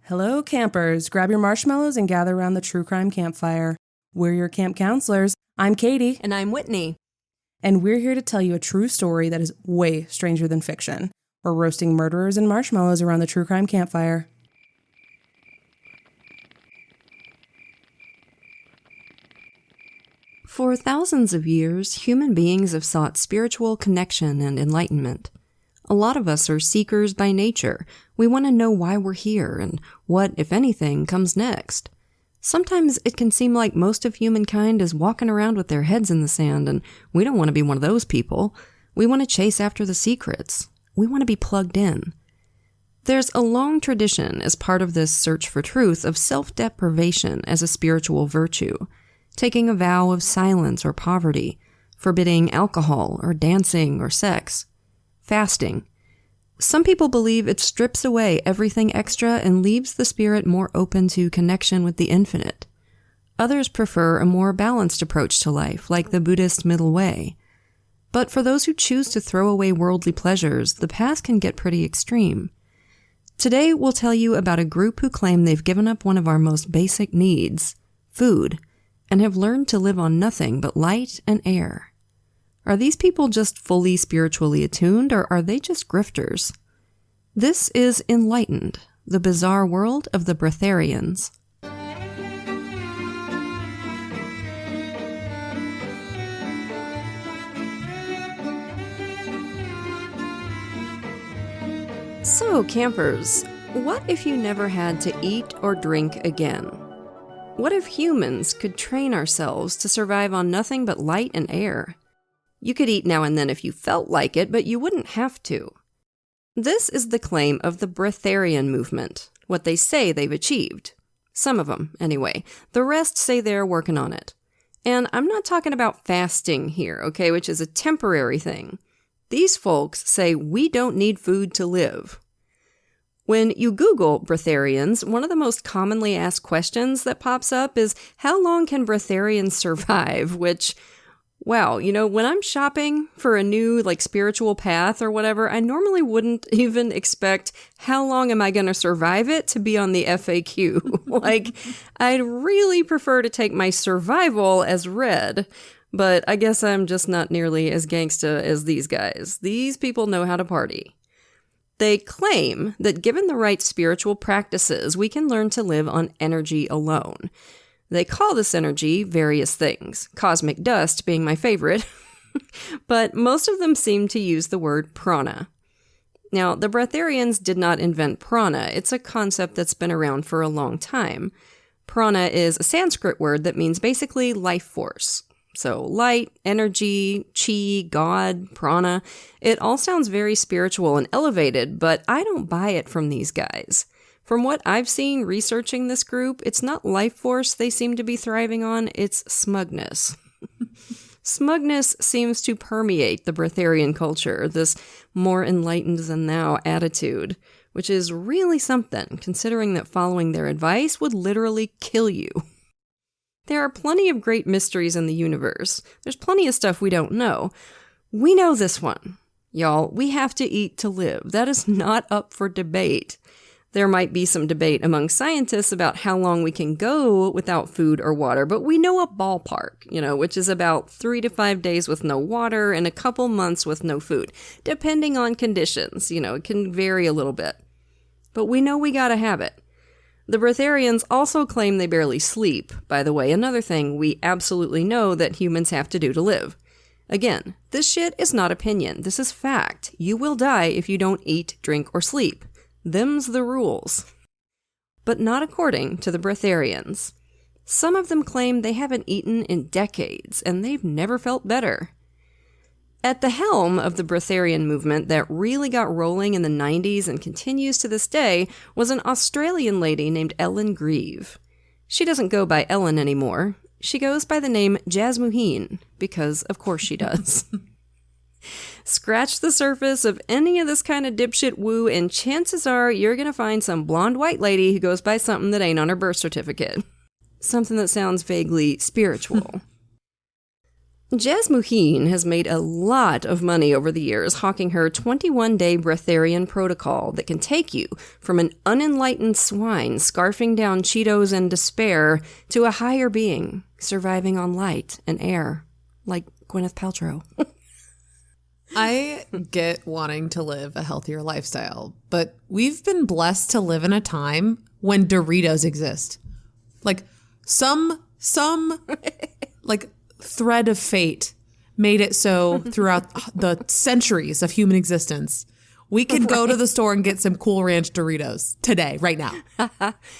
Hello, campers. Grab your marshmallows and gather around the true crime campfire. We're your camp counselors. I'm Katie. And I'm Whitney. And we're here to tell you a true story that is way stranger than fiction. We're roasting murderers and marshmallows around the true crime campfire. For thousands of years, human beings have sought spiritual connection and enlightenment. A lot of us are seekers by nature. We want to know why we're here and what, if anything, comes next. Sometimes it can seem like most of humankind is walking around with their heads in the sand, and we don't want to be one of those people. We want to chase after the secrets. We want to be plugged in. There's a long tradition as part of this search for truth of self-deprivation as a spiritual virtue, taking a vow of silence or poverty, forbidding alcohol or dancing or sex, fasting. Some people believe it strips away everything extra and leaves the spirit more open to connection with the infinite. Others prefer a more balanced approach to life, like the Buddhist Middle Way. But for those who choose to throw away worldly pleasures, the path can get pretty extreme. Today, we'll tell you about a group who claim they've given up one of our most basic needs, food, and have learned to live on nothing but light and air. Are these people just fully spiritually attuned, or are they just grifters? This is Enlightened, the bizarre world of the Breatharians. So, campers, what if you never had to eat or drink again? What if humans could train ourselves to survive on nothing but light and air? You could eat now and then if you felt like it, but you wouldn't have to. This is the claim of the Breatharian movement, what they say they've achieved. Some of them, anyway. The rest say they're working on it. And I'm not talking about fasting here, okay, which is a temporary thing. These folks say we don't need food to live. When you Google Breatharians, one of the most commonly asked questions that pops up is, how long can Breatharians survive? Which, wow, when I'm shopping for a new, spiritual path or whatever, I normally wouldn't even expect how long am I going to survive it to be on the FAQ. I'd really prefer to take my survival as read, but I guess I'm just not nearly as gangsta as these guys. These people know how to party. They claim that given the right spiritual practices, we can learn to live on energy alone. They call this energy various things, cosmic dust being my favorite, but most of them seem to use the word prana. Now, the Breatharians did not invent prana. It's a concept that's been around for a long time. Prana is a Sanskrit word that means basically life force. So light, energy, chi, God, prana, it all sounds very spiritual and elevated, but I don't buy it from these guys. From what I've seen researching this group, it's not life force they seem to be thriving on, it's smugness. Smugness seems to permeate the Breatharian culture, this more enlightened than thou attitude, which is really something, considering that following their advice would literally kill you. There are plenty of great mysteries in the universe. There's plenty of stuff we don't know. We know this one. Y'all, we have to eat to live. That is not up for debate. There might be some debate among scientists about how long we can go without food or water, but we know a ballpark, which is about 3 to 5 days with no water and a couple months with no food, depending on conditions. It can vary a little bit. But we know we gotta have it. The Breatharians also claim they barely sleep, by the way, another thing we absolutely know that humans have to do to live. Again, this shit is not opinion, this is fact. You will die if you don't eat, drink, or sleep. Them's the rules. But not according to the Breatharians. Some of them claim they haven't eaten in decades, and they've never felt better. At the helm of the Breatharian movement that really got rolling in the 90s and continues to this day was an Australian lady named Ellen Grieve. She doesn't go by Ellen anymore. She goes by the name Jasmuheen, because of course she does. Scratch the surface of any of this kind of dipshit woo, and chances are you're gonna find some blonde white lady who goes by something that ain't on her birth certificate. Something that sounds vaguely spiritual. Jasmuheen has made a lot of money over the years hawking her 21-day Breatharian protocol that can take you from an unenlightened swine scarfing down Cheetos and despair to a higher being surviving on light and air, like Gwyneth Paltrow. I get wanting to live a healthier lifestyle, but we've been blessed to live in a time when Doritos exist. Like some like thread of fate made it so throughout the centuries of human existence, we could go to the store and get some Cool Ranch Doritos today, right now.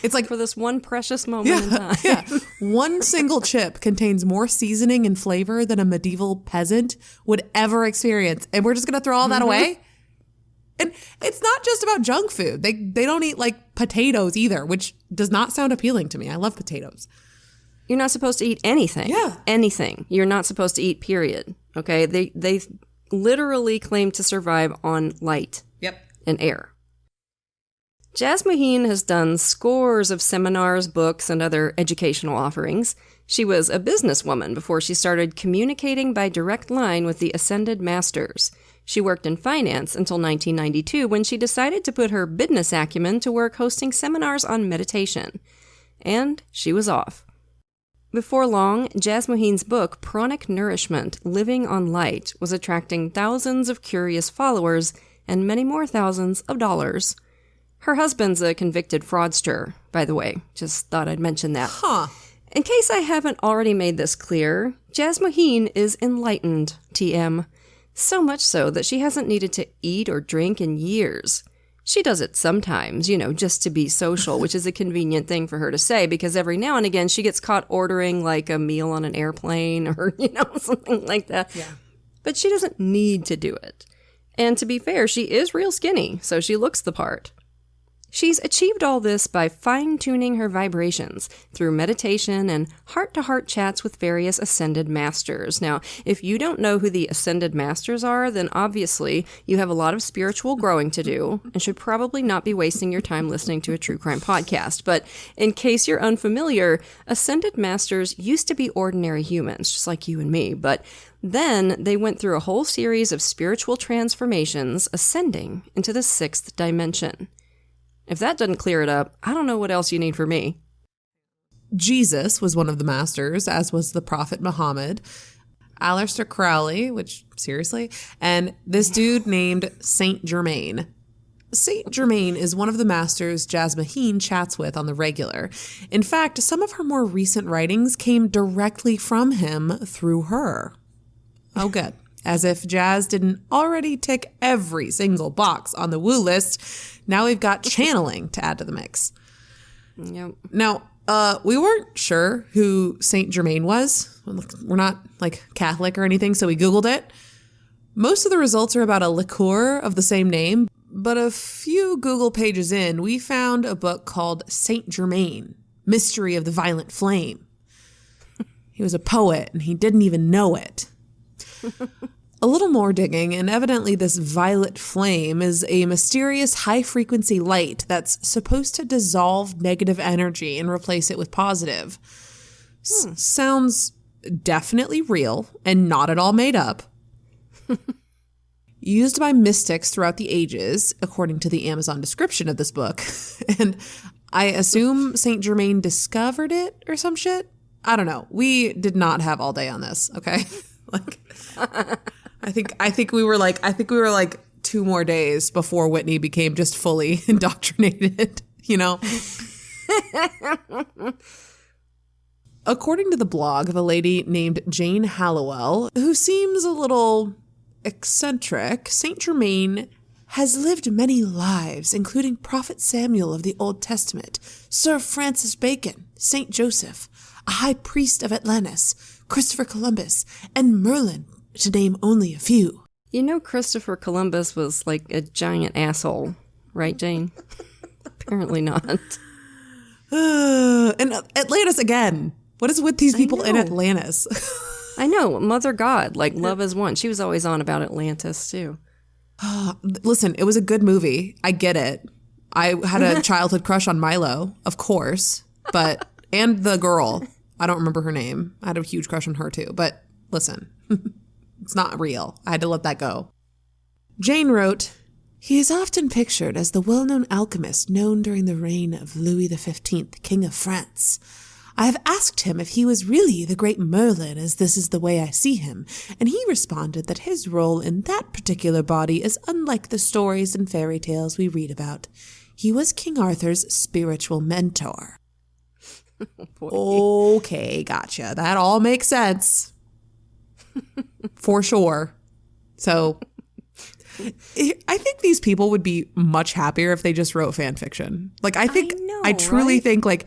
It's like for this one precious moment in time. Yeah. One single chip contains more seasoning and flavor than a medieval peasant would ever experience. And we're just going to throw all that away? And it's not just about junk food. They don't eat like potatoes either, which does not sound appealing to me. I love potatoes. You're not supposed to eat anything. Yeah. Anything. You're not supposed to eat, period. Okay? They literally claim to survive on light. Yep. And air. Jasmuheen has done scores of seminars, books, and other educational offerings. She was a businesswoman before she started communicating by direct line with the Ascended Masters. She worked in finance until 1992 when she decided to put her business acumen to work hosting seminars on meditation. And she was off. Before long, Jasmuheen's book, Pranic Nourishment, Living on Light, was attracting thousands of curious followers and many more thousands of dollars. Her husband's a convicted fraudster, by the way. Just thought I'd mention that. Huh. In case I haven't already made this clear, Jasmuheen is enlightened, TM. So much so that she hasn't needed to eat or drink in years. She does it sometimes, just to be social, which is a convenient thing for her to say because every now and again she gets caught ordering like a meal on an airplane or, something like that. Yeah. But she doesn't need to do it. And to be fair, she is real skinny, so she looks the part. She's achieved all this by fine-tuning her vibrations through meditation and heart-to-heart chats with various Ascended Masters. Now, if you don't know who the Ascended Masters are, then obviously you have a lot of spiritual growing to do and should probably not be wasting your time listening to a true crime podcast. But in case you're unfamiliar, Ascended Masters used to be ordinary humans, just like you and me, but then they went through a whole series of spiritual transformations, ascending into the 6th dimension. If that doesn't clear it up, I don't know what else you need from me. Jesus was one of the masters, as was the Prophet Muhammad. Aleister Crowley, which, seriously, and this dude named Saint Germain. Saint Germain is one of the masters Jasmuheen chats with on the regular. In fact, some of her more recent writings came directly from him through her. Oh, good. As if Jazz didn't already tick every single box on the woo list, now we've got channeling to add to the mix. Yep. Now, we weren't sure who Saint Germain was. We're not like Catholic or anything, so we Googled it. Most of the results are about a liqueur of the same name, but a few Google pages in, we found a book called Saint Germain, Mystery of the Violent Flame. He was a poet, and he didn't even know it. A little more digging, and evidently this violet flame is a mysterious high-frequency light that's supposed to dissolve negative energy and replace it with positive. Sounds definitely real and not at all made up. Used by mystics throughout the ages, according to the Amazon description of this book. And I assume Saint Germain discovered it or some shit? I don't know. We did not have all day on this, okay? I think we were like 2 more days before Whitney became just fully indoctrinated, According to the blog of a lady named Jane Hallowell, who seems a little eccentric, Saint Germain has lived many lives, including Prophet Samuel of the Old Testament, Sir Francis Bacon, Saint Joseph, a high priest of Atlantis, Christopher Columbus, and Merlin, to name only a few. Christopher Columbus was like a giant asshole, right, Jane? Apparently not. And Atlantis again. What is with these people in Atlantis? I know, Mother God, like love is one. She was always on about Atlantis, too. Listen, it was a good movie. I get it. I had a childhood crush on Milo, of course, and the girl. I don't remember her name. I had a huge crush on her, too. But listen, it's not real. I had to let that go. Jane wrote, he is often pictured as the well-known alchemist known during the reign of Louis XV, King of France. I have asked him if he was really the great Merlin, as this is the way I see him, and he responded that his role in that particular body is unlike the stories and fairy tales we read about. He was King Arthur's spiritual mentor. Okay, gotcha. That all makes sense. For sure. So I think these people would be much happier if they just wrote fan fiction. Like, I truly think, like,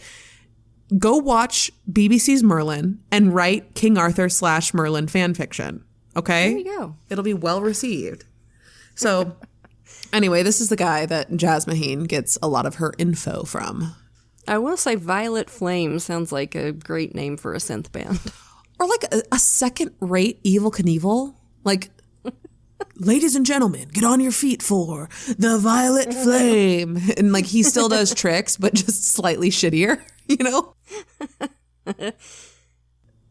go watch BBC's Merlin and write King Arthur / Merlin fan fiction. Okay? There you go. It'll be well received. So anyway, this is the guy that Jasmine gets a lot of her info from. I will say Violet Flame sounds like a great name for a synth band. Or like a second-rate Evel Knievel. Like, ladies and gentlemen, get on your feet for the Violet Flame. And like, he still does tricks, but just slightly shittier, you know?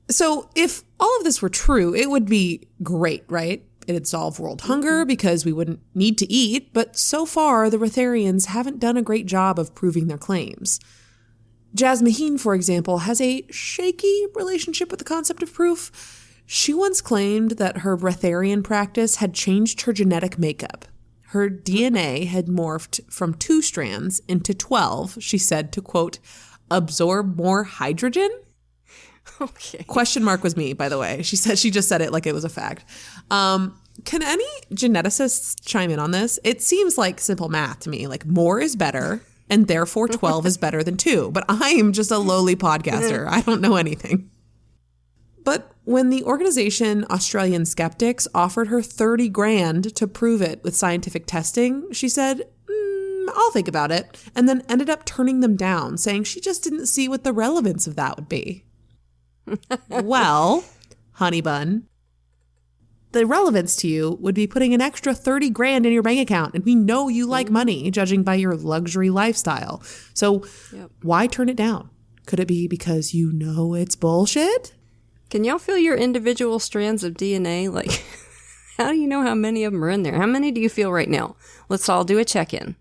So if all of this were true, it would be great, right? It'd solve world hunger because we wouldn't need to eat. But so far, the Breatharians haven't done a great job of proving their claims. Jasmine, for example, has a shaky relationship with the concept of proof. She once claimed that her breatharian practice had changed her genetic makeup. Her DNA had morphed from 2 strands into 12, she said, to, quote, absorb more hydrogen? Okay. Question mark was me, by the way. She just said it like it was a fact. Can any geneticists chime in on this? It seems like simple math to me. Like, more is better, and therefore 12 is better than 2. But I am just a lowly podcaster. I don't know anything. But when the organization Australian Skeptics offered her $30,000 to prove it with scientific testing, she said, I'll think about it, and then ended up turning them down, saying she just didn't see what the relevance of that would be. Well, honey bun, the relevance to you would be putting an extra $30,000 in your bank account, and we know you like money, judging by your luxury lifestyle. So Why turn it down? Could it be because you know it's bullshit? Can y'all feel your individual strands of DNA? Like, how do you know how many of them are in there? How many do you feel right now? Let's all do a check-in.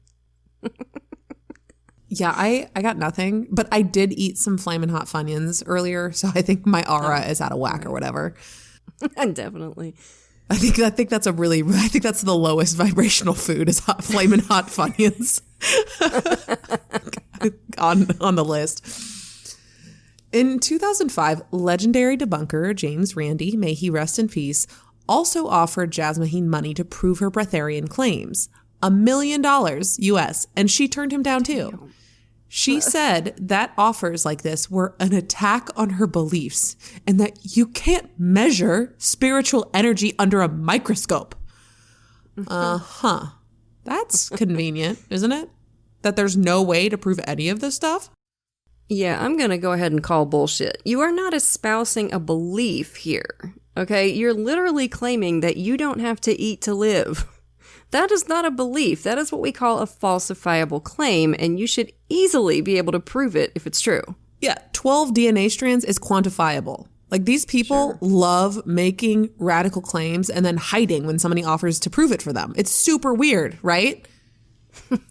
Yeah, I got nothing, but I did eat some Flamin' Hot Funyuns earlier, so I think my aura is out of whack or whatever. Definitely. I think that's the lowest vibrational food is Flamin' Hot Funyuns on the list. In 2005, legendary debunker James Randi, may he rest in peace, also offered Jasmine money to prove her breatharian claims. $1 million US, and she turned him down too. She said that offers like this were an attack on her beliefs and that you can't measure spiritual energy under a microscope. That's convenient, isn't it? That there's no way to prove any of this stuff? Yeah, I'm going to go ahead and call bullshit. You are not espousing a belief here, okay? You're literally claiming that you don't have to eat to live. That is not a belief. That is what we call a falsifiable claim, and you should easily be able to prove it if it's true. Yeah, 12 DNA strands is quantifiable. Like, these people love making radical claims and then hiding when somebody offers to prove it for them. It's super weird, right?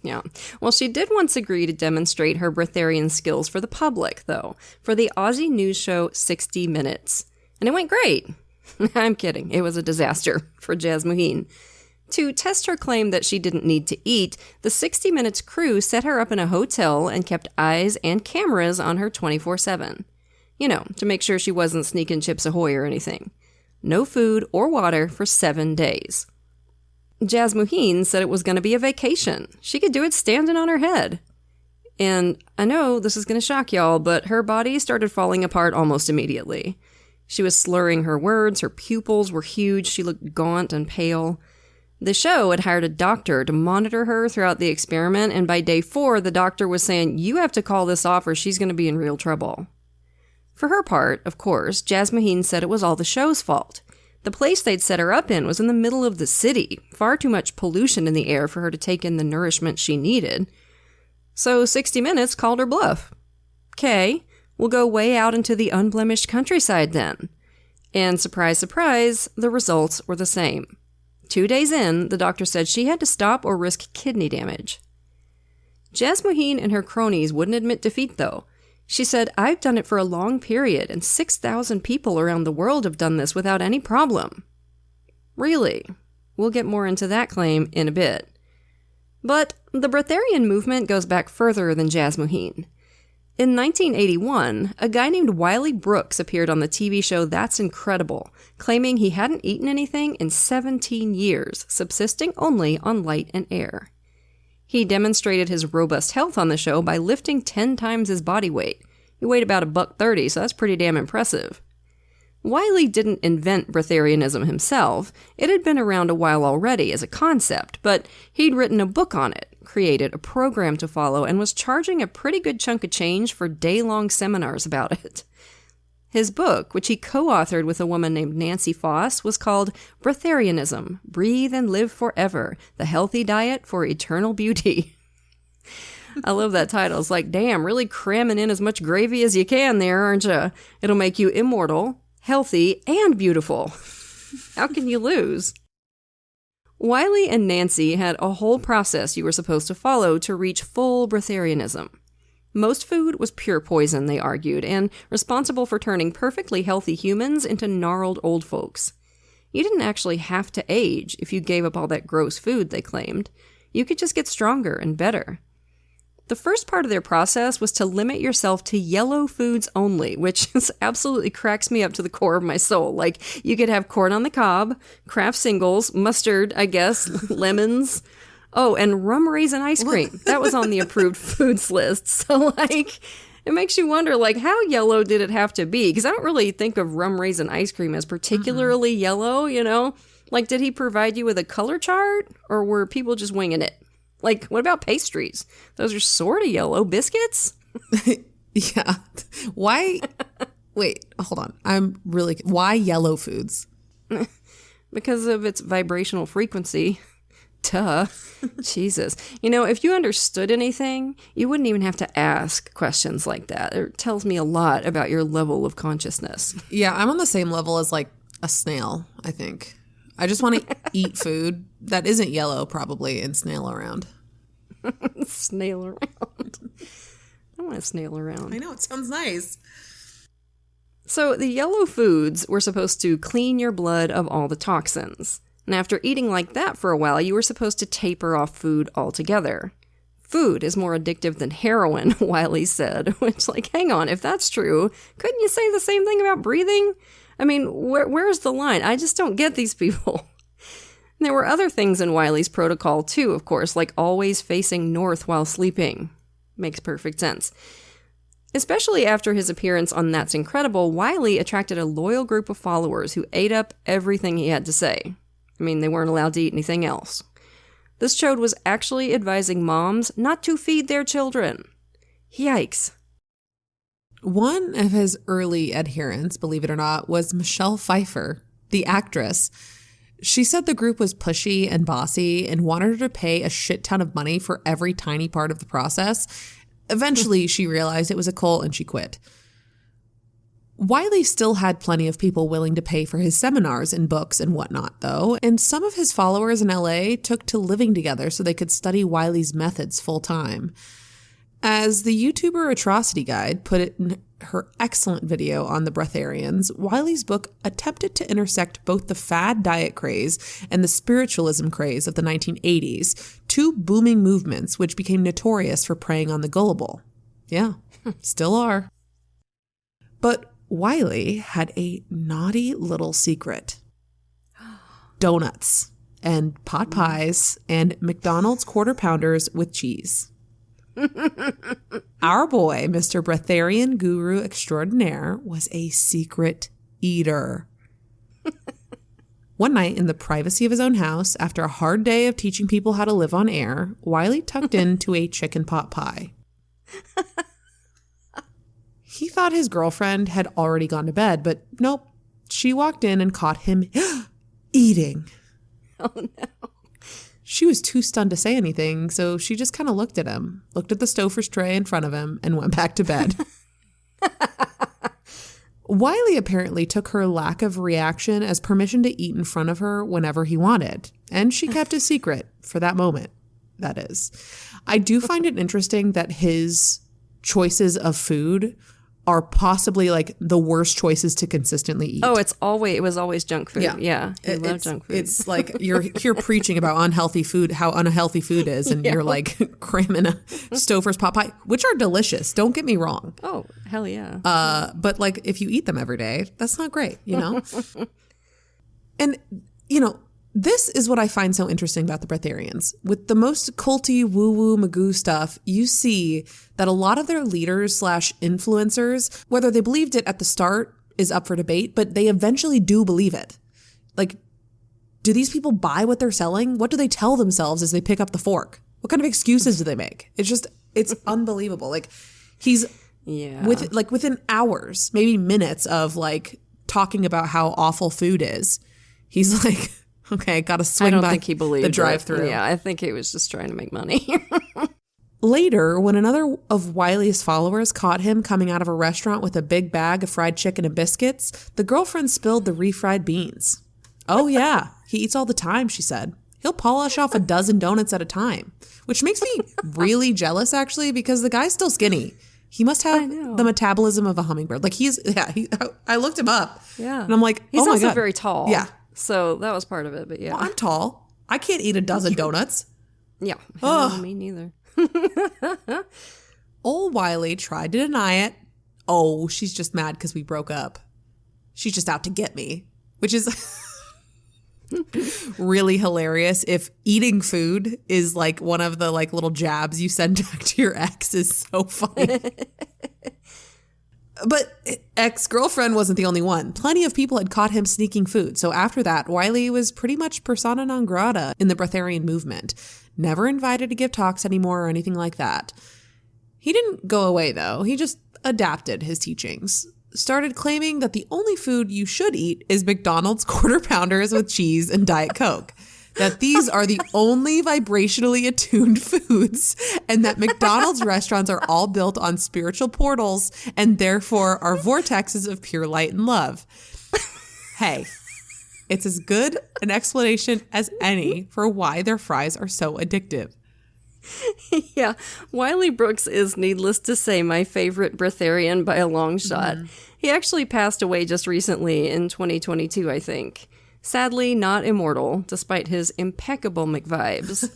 Yeah. Well, she did once agree to demonstrate her breatharian skills for the public, though, for the Aussie news show 60 Minutes. And it went great. I'm kidding. It was a disaster for Jasmine. To test her claim that she didn't need to eat, the 60 Minutes crew set her up in a hotel and kept eyes and cameras on her 24/7. You know, to make sure she wasn't sneaking Chips Ahoy or anything. No food or water for 7 days. Jasmine said it was going to be a vacation. She could do it standing on her head. And I know this is going to shock y'all, but her body started falling apart almost immediately. She was slurring her words, her pupils were huge, she looked gaunt and pale. The show had hired a doctor to monitor her throughout the experiment, and by day 4, the doctor was saying, you have to call this off or she's going to be in real trouble. For her part, of course, Jasmine said it was all the show's fault. The place they'd set her up in was in the middle of the city, far too much pollution in the air for her to take in the nourishment she needed. So 60 Minutes called her bluff. Okay, we'll go way out into the unblemished countryside then. And surprise, surprise, the results were the same. 2 days in, the doctor said she had to stop or risk kidney damage. Jasmuheen and her cronies wouldn't admit defeat, though. She said, "I've done it for a long period, and 6,000 people around the world have done this without any problem." Really? We'll get more into that claim in a bit. But the Breatharian movement goes back further than Jasmuheen. In 1981, a guy named Wiley Brooks appeared on the TV show That's Incredible, claiming he hadn't eaten anything in 17 years, subsisting only on light and air. He demonstrated his robust health on the show by lifting 10 times his body weight. He weighed about $130, so that's pretty damn impressive. Wiley didn't invent Breatharianism himself. It had been around a while already as a concept, but he'd written a book on it, created a program to follow, and was charging a pretty good chunk of change for day-long seminars about it. His book, which he co-authored with a woman named Nancy Foss, was called Breatharianism, Breathe and Live Forever, The Healthy Diet for Eternal Beauty. I love that title. It's like, damn, really cramming in as much gravy as you can there, aren't you? It'll make you immortal, healthy, and beautiful. How can you lose? Wiley and Nancy had a whole process you were supposed to follow to reach full breatharianism. Most food was pure poison, they argued, and responsible for turning perfectly healthy humans into gnarled old folks. You didn't actually have to age if you gave up all that gross food, they claimed. You could just get stronger and better. The first part of their process was to limit yourself to yellow foods only, which absolutely cracks me up to the core of my soul. Like, you could have corn on the cob, Kraft singles, mustard, I guess, lemons. Oh, and rum raisin ice cream. That was on the approved foods list. So, like, it makes you wonder, like, how yellow did it have to be? Because I don't really think of rum raisin ice cream as particularly yellow, you know? Like, did he provide you with a color chart? Or were people just winging it? Like, what about pastries? Those are sort of yellow. Biscuits? Yeah. Why? Wait, hold on. Why yellow foods? Because of its vibrational frequency. Duh. Jesus. You know, if you understood anything, you wouldn't even have to ask questions like that. It tells me a lot about your level of consciousness. Yeah, I'm on the same level as, like, a snail, I think. I just want to eat food that isn't yellow, probably, and snail around. Snail around. I want to snail around. I know, it sounds nice. So the yellow foods were supposed to clean your blood of all the toxins. And after eating like that for a while, you were supposed to taper off food altogether. Food is more addictive than heroin, Wiley said. Which, like, hang on, if that's true, couldn't you say the same thing about breathing? I mean, where's the line? I just don't get these people. There were other things in Wiley's protocol, too, of course, like always facing north while sleeping. Makes perfect sense. Especially after his appearance on That's Incredible, Wiley attracted a loyal group of followers who ate up everything he had to say. I mean, they weren't allowed to eat anything else. This chode was actually advising moms not to feed their children. Yikes. One of his early adherents, believe it or not, was Michelle Pfeiffer, the actress. She said the group was pushy and bossy and wanted her to pay a shit ton of money for every tiny part of the process. Eventually, she realized it was a cult and she quit. Wiley still had plenty of people willing to pay for his seminars and books and whatnot, though, and some of his followers in LA took to living together so they could study Wiley's methods full time. As the YouTuber Atrocity Guide put it in her excellent video on the Breatharians, Wiley's book attempted to intersect both the fad diet craze and the spiritualism craze of the 1980s, two booming movements which became notorious for preying on the gullible. Yeah, still are. But Wiley had a naughty little secret. Donuts and pot pies and McDonald's quarter pounders with cheese. Our boy, Mr. Breatharian Guru Extraordinaire, was a secret eater. One night, in the privacy of his own house, after a hard day of teaching people how to live on air, Wiley tucked into a chicken pot pie. He thought his girlfriend had already gone to bed, but nope. She walked in and caught him eating. Oh, no. She was too stunned to say anything, so she just kind of looked at him, looked at the Stouffer's tray in front of him, and went back to bed. Wiley apparently took her lack of reaction as permission to eat in front of her whenever he wanted, and she kept his secret for that moment, that is. I do find it interesting that his choices of food are possibly like the worst choices to consistently eat. Oh, it was always junk food. Yeah. He loved junk food. It's like you're preaching about unhealthy food, how unhealthy food is, and you're like cramming a Stouffer's pot pie, which are delicious. Don't get me wrong. Oh, hell yeah. But like if you eat them every day, that's not great, And, this is what I find so interesting about the Breatharians. With the most culty, woo-woo, magoo stuff, you see that a lot of their leaders / influencers, whether they believed it at the start is up for debate, but they eventually do believe it. Like, do these people buy what they're selling? What do they tell themselves as they pick up the fork? What kind of excuses do they make? It's unbelievable. Like, he's within hours, maybe minutes of like talking about how awful food is, he's like, okay, got to swing by I don't think he believed the drive-thru. Yeah, I think he was just trying to make money. Later, when another of Wiley's followers caught him coming out of a restaurant with a big bag of fried chicken and biscuits, the girlfriend spilled the refried beans. Oh yeah, he eats all the time, she said. He'll polish off a dozen donuts at a time, which makes me really jealous actually, because the guy's still skinny. He must have the metabolism of a hummingbird. Like I looked him up. Yeah. And I'm like, he's oh my also God. very tall. Yeah. So that was part of it, but yeah. Well, I'm tall. I can't eat a dozen donuts. Yeah. No, me neither. Old Wiley tried to deny it. Oh, she's just mad because we broke up. She's just out to get me, which is really hilarious. If eating food is like one of the like little jabs you send back to your ex, is so funny. But ex-girlfriend wasn't the only one. Plenty of people had caught him sneaking food. So after that, Wiley was pretty much persona non grata in the Breatharian movement. Never invited to give talks anymore or anything like that. He didn't go away, though. He just adapted his teachings. Started claiming that the only food you should eat is McDonald's Quarter Pounders with cheese and Diet Coke. That these are the only vibrationally attuned foods, and that McDonald's restaurants are all built on spiritual portals and therefore are vortexes of pure light and love. Hey, it's as good an explanation as any for why their fries are so addictive. Yeah, Wiley Brooks is, needless to say, my favorite Breatharian by a long shot. He actually passed away just recently in 2022, I think. Sadly, not immortal, despite his impeccable McVibes.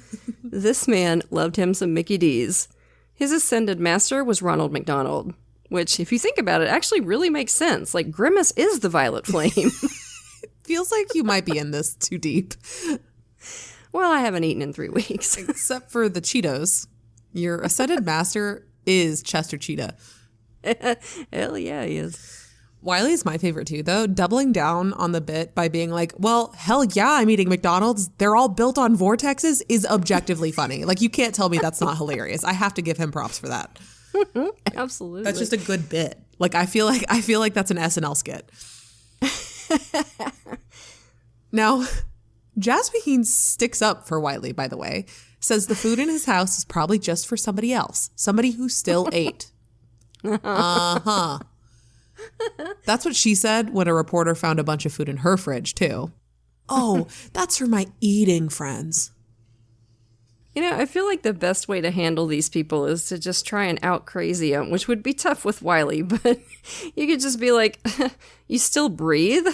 This man loved him some Mickey D's. His ascended master was Ronald McDonald, which, if you think about it, actually really makes sense. Like, Grimace is the violet flame. Feels like you might be in this too deep. Well, I haven't eaten in 3 weeks. Except for the Cheetos. Your ascended master is Chester Cheetah. Hell yeah, he is. Wiley's my favorite too, though, doubling down on the bit by being like, well, hell yeah, I'm eating McDonald's. They're all built on vortexes is objectively funny. Like, you can't tell me that's not hilarious. I have to give him props for that. Absolutely. That's just a good bit. Like, I feel like that's an SNL skit. Now, Jasmine sticks up for Wiley, by the way, says the food in his house is probably just for somebody else, somebody who still ate. Uh-huh. That's what she said when a reporter found a bunch of food in her fridge, too. Oh, that's for my eating friends. You know, I feel like the best way to handle these people is to just try and out-crazy them, which would be tough with Wiley, but you could just be like, you still breathe?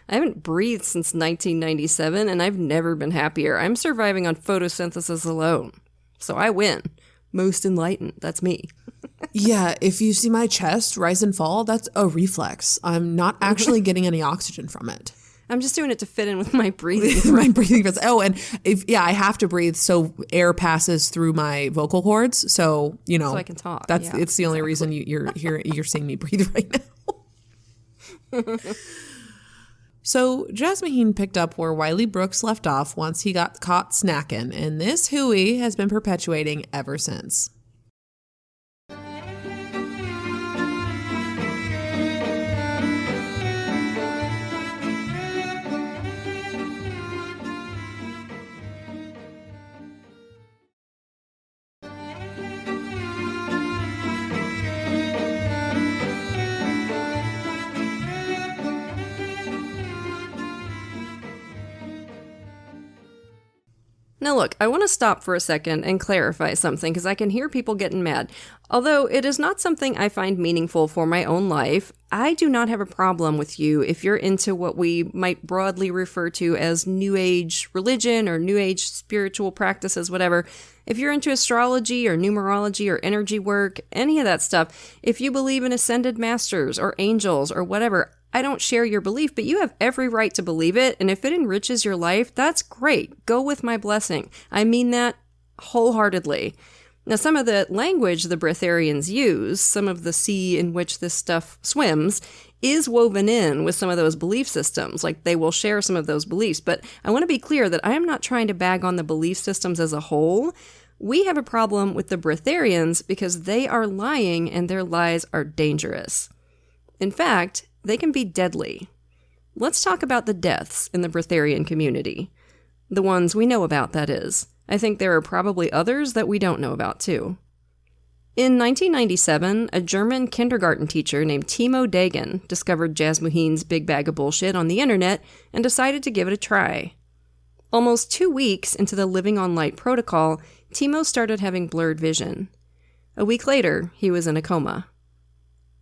I haven't breathed since 1997, and I've never been happier. I'm surviving on photosynthesis alone. So I win. Most enlightened. That's me. Yeah, if you see my chest rise and fall, that's a reflex. I'm not actually getting any oxygen from it. I'm just doing it to fit in with my breathing. My breathing. Oh, and I have to breathe so air passes through my vocal cords. So, so I can talk. It's the only reason you're seeing me breathe right now. So Jasmine picked up where Wiley Brooks left off once he got caught snacking, and this hooey has been perpetuating ever since. Now look, I want to stop for a second and clarify something because I can hear people getting mad. Although it is not something I find meaningful for my own life, I do not have a problem with you if you're into what we might broadly refer to as New Age religion or New Age spiritual practices, whatever. If you're into astrology or numerology or energy work, any of that stuff, if you believe in ascended masters or angels or whatever, I don't share your belief, but you have every right to believe it, and if it enriches your life, that's great. Go with my blessing. I mean that wholeheartedly. Now, some of the language the Breatharians use, some of the sea in which this stuff swims, is woven in with some of those belief systems. Like, they will share some of those beliefs, but I want to be clear that I am not trying to bag on the belief systems as a whole. We have a problem with the Breatharians because they are lying and their lies are dangerous. In fact, they can be deadly. Let's talk about the deaths in the Breatharian community. The ones we know about, that is. I think there are probably others that we don't know about, too. In 1997, a German kindergarten teacher named Timo Dagen discovered Jasmuheen's big bag of bullshit on the internet and decided to give it a try. Almost 2 weeks into the Living on Light protocol, Timo started having blurred vision. A week later, he was in a coma.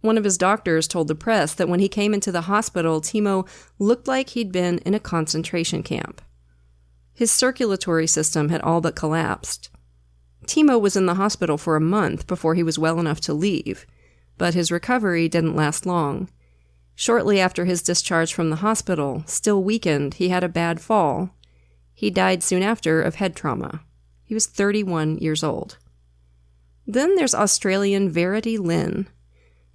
One of his doctors told the press that when he came into the hospital, Timo looked like he'd been in a concentration camp. His circulatory system had all but collapsed. Timo was in the hospital for a month before he was well enough to leave, but his recovery didn't last long. Shortly after his discharge from the hospital, still weakened, he had a bad fall. He died soon after of head trauma. He was 31 years old. Then there's Australian Verity Lynn.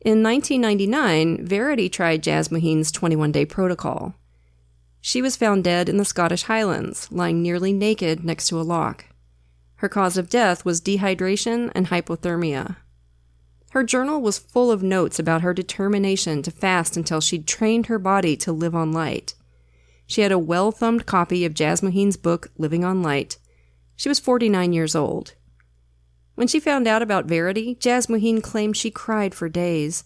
In 1999, Verity tried Jasmuheen's 21-day protocol. She was found dead in the Scottish Highlands, lying nearly naked next to a loch. Her cause of death was dehydration and hypothermia. Her journal was full of notes about her determination to fast until she'd trained her body to live on light. She had a well-thumbed copy of Jasmuheen's book, Living on Light. She was 49 years old. When she found out about Verity, Jasmuheen claimed she cried for days.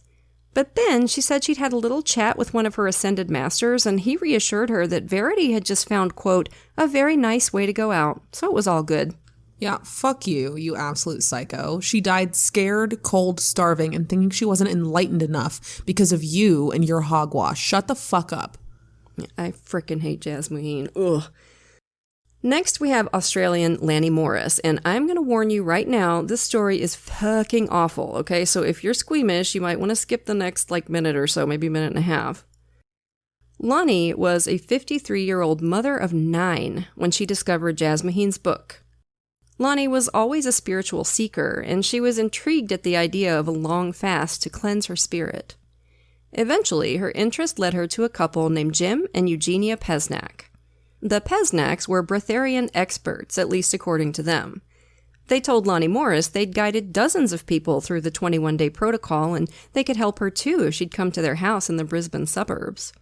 But then she said she'd had a little chat with one of her ascended masters, and he reassured her that Verity had just found, quote, a very nice way to go out, so it was all good. Yeah, fuck you, you absolute psycho. She died scared, cold, starving, and thinking she wasn't enlightened enough because of you and your hogwash. Shut the fuck up. I frickin' hate Jasmuheen. Ugh. Next, we have Australian Lanny Morris, and I'm going to warn you right now, this story is fucking awful, okay? So if you're squeamish, you might want to skip the next, minute or so, maybe minute and a half. Lonnie was a 53-year-old mother of 9 when she discovered Jasmuheen's book. Lonnie was always a spiritual seeker, and she was intrigued at the idea of a long fast to cleanse her spirit. Eventually, her interest led her to a couple named Jim and Eugenia Pesnak. The Pesnaks were Breatharian experts, at least according to them. They told Lonnie Morris they'd guided dozens of people through the 21-day protocol, and they could help her too if she'd come to their house in the Brisbane suburbs.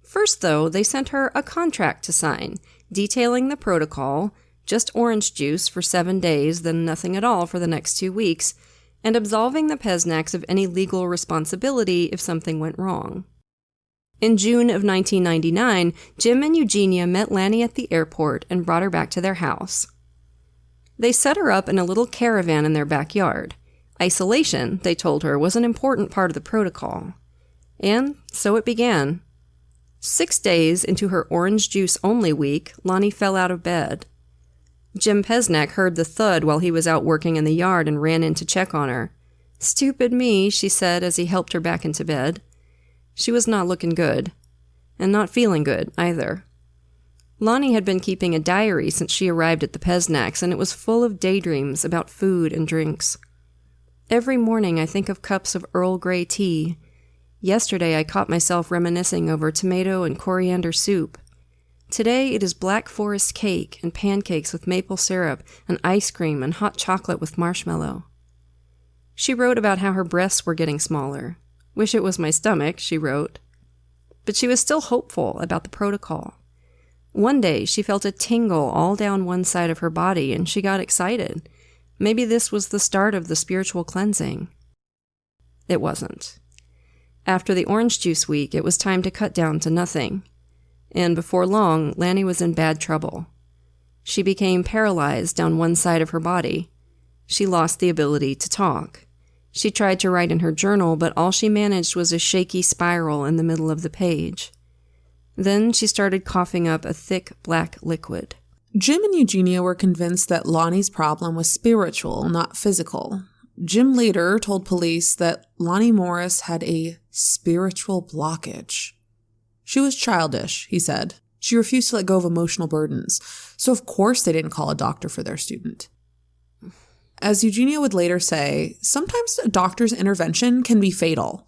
First, though, they sent her a contract to sign, detailing the protocol, just orange juice for 7 days, then nothing at all for the next 2 weeks, and absolving the Pesnaks of any legal responsibility if something went wrong. In June of 1999, Jim and Eugenia met Lanny at the airport and brought her back to their house. They set her up in a little caravan in their backyard. Isolation, they told her, was an important part of the protocol. And so it began. 6 days into her orange juice-only week, Lonnie fell out of bed. Jim Pesnak heard the thud while he was out working in the yard and ran in to check on her. "Stupid me," she said as he helped her back into bed. She was not looking good, and not feeling good, either. Lonnie had been keeping a diary since she arrived at the Pesnaks, and it was full of daydreams about food and drinks. "Every morning I think of cups of Earl Grey tea. Yesterday I caught myself reminiscing over tomato and coriander soup. Today it is Black Forest cake and pancakes with maple syrup and ice cream and hot chocolate with marshmallow." She wrote about how her breasts were getting smaller. "Wish it was my stomach," she wrote. But she was still hopeful about the protocol. One day, she felt a tingle all down one side of her body, and she got excited. Maybe this was the start of the spiritual cleansing. It wasn't. After the orange juice week, it was time to cut down to nothing. And before long, Lanny was in bad trouble. She became paralyzed down one side of her body. She lost the ability to talk. She tried to write in her journal, but all she managed was a shaky spiral in the middle of the page. Then she started coughing up a thick black liquid. Jim and Eugenia were convinced that Lonnie's problem was spiritual, not physical. Jim later told police that Lonnie Morris had a spiritual blockage. She was childish, he said. She refused to let go of emotional burdens, so of course they didn't call a doctor for their student. As Eugenia would later say, sometimes a doctor's intervention can be fatal.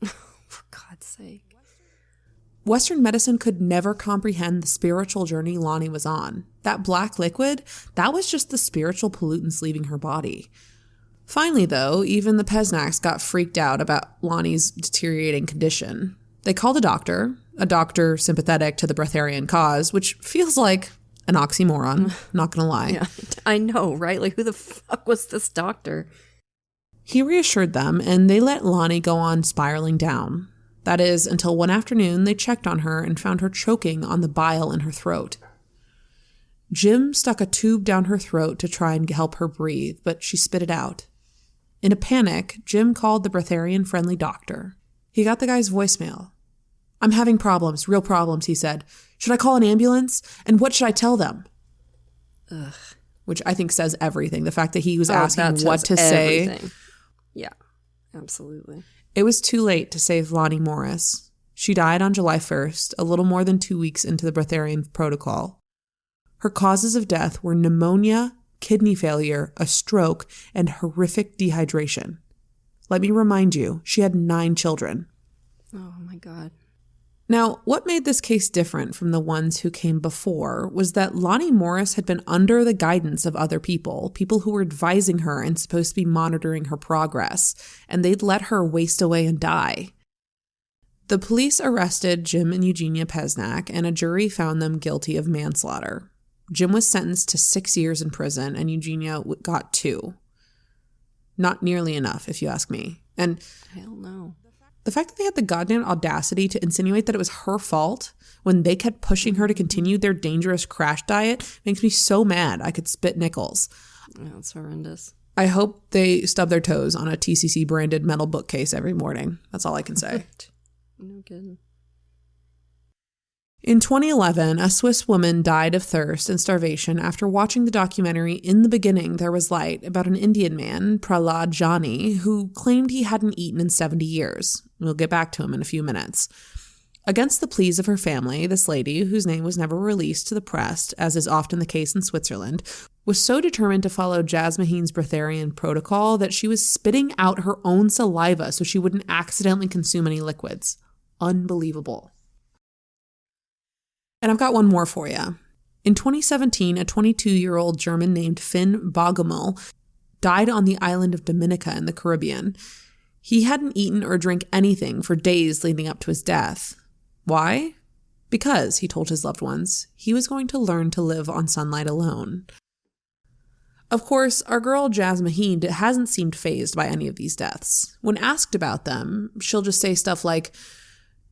For God's sake. Western medicine could never comprehend the spiritual journey Lonnie was on. That black liquid, that was just the spiritual pollutants leaving her body. Finally, though, even the Pesnaks got freaked out about Lonnie's deteriorating condition. They called a doctor sympathetic to the Breatharian cause, which feels like an oxymoron, not gonna lie. Yeah, I know, right? Like, who the fuck was this doctor? He reassured them, and they let Lonnie go on spiraling down. That is, until one afternoon they checked on her and found her choking on the bile in her throat. Jim stuck a tube down her throat to try and help her breathe, but she spit it out. In a panic, Jim called the Breatharian-friendly doctor. He got the guy's voicemail. "I'm having problems, real problems," he said. "Should I call an ambulance? And what should I tell them?" Ugh. Which I think says everything. The fact that he was asking what to say. Yeah, absolutely. It was too late to save Lonnie Morris. She died on July 1st, a little more than 2 weeks into the Breatharian protocol. Her causes of death were pneumonia, kidney failure, a stroke, and horrific dehydration. Let me remind you, she had 9 children. Oh my God. Now, what made this case different from the ones who came before was that Lonnie Morris had been under the guidance of other people who were advising her and supposed to be monitoring her progress, and they'd let her waste away and die. The police arrested Jim and Eugenia Pesnak, and a jury found them guilty of manslaughter. Jim was sentenced to 6 years in prison, and Eugenia got 2. Not nearly enough, if you ask me. And hell no. The fact that they had the goddamn audacity to insinuate that it was her fault when they kept pushing her to continue their dangerous crash diet makes me so mad I could spit nickels. Yeah, it's horrendous. I hope they stub their toes on a TCC branded metal bookcase every morning. That's all I can say. No kidding. In 2011, a Swiss woman died of thirst and starvation after watching the documentary In the Beginning, There Was Light about an Indian man, Prahlad Jani, who claimed he hadn't eaten in 70 years. We'll get back to him in a few minutes. Against the pleas of her family, this lady, whose name was never released to the press, as is often the case in Switzerland, was so determined to follow Jasmuheen's Breatharian protocol that she was spitting out her own saliva so she wouldn't accidentally consume any liquids. Unbelievable. And I've got one more for you. In 2017, a 22-year-old German named Finn Bogomil died on the island of Dominica in the Caribbean. He hadn't eaten or drank anything for days leading up to his death. Why? Because, he told his loved ones, he was going to learn to live on sunlight alone. Of course, our girl Jasmuheen hasn't seemed fazed by any of these deaths. When asked about them, she'll just say stuff like,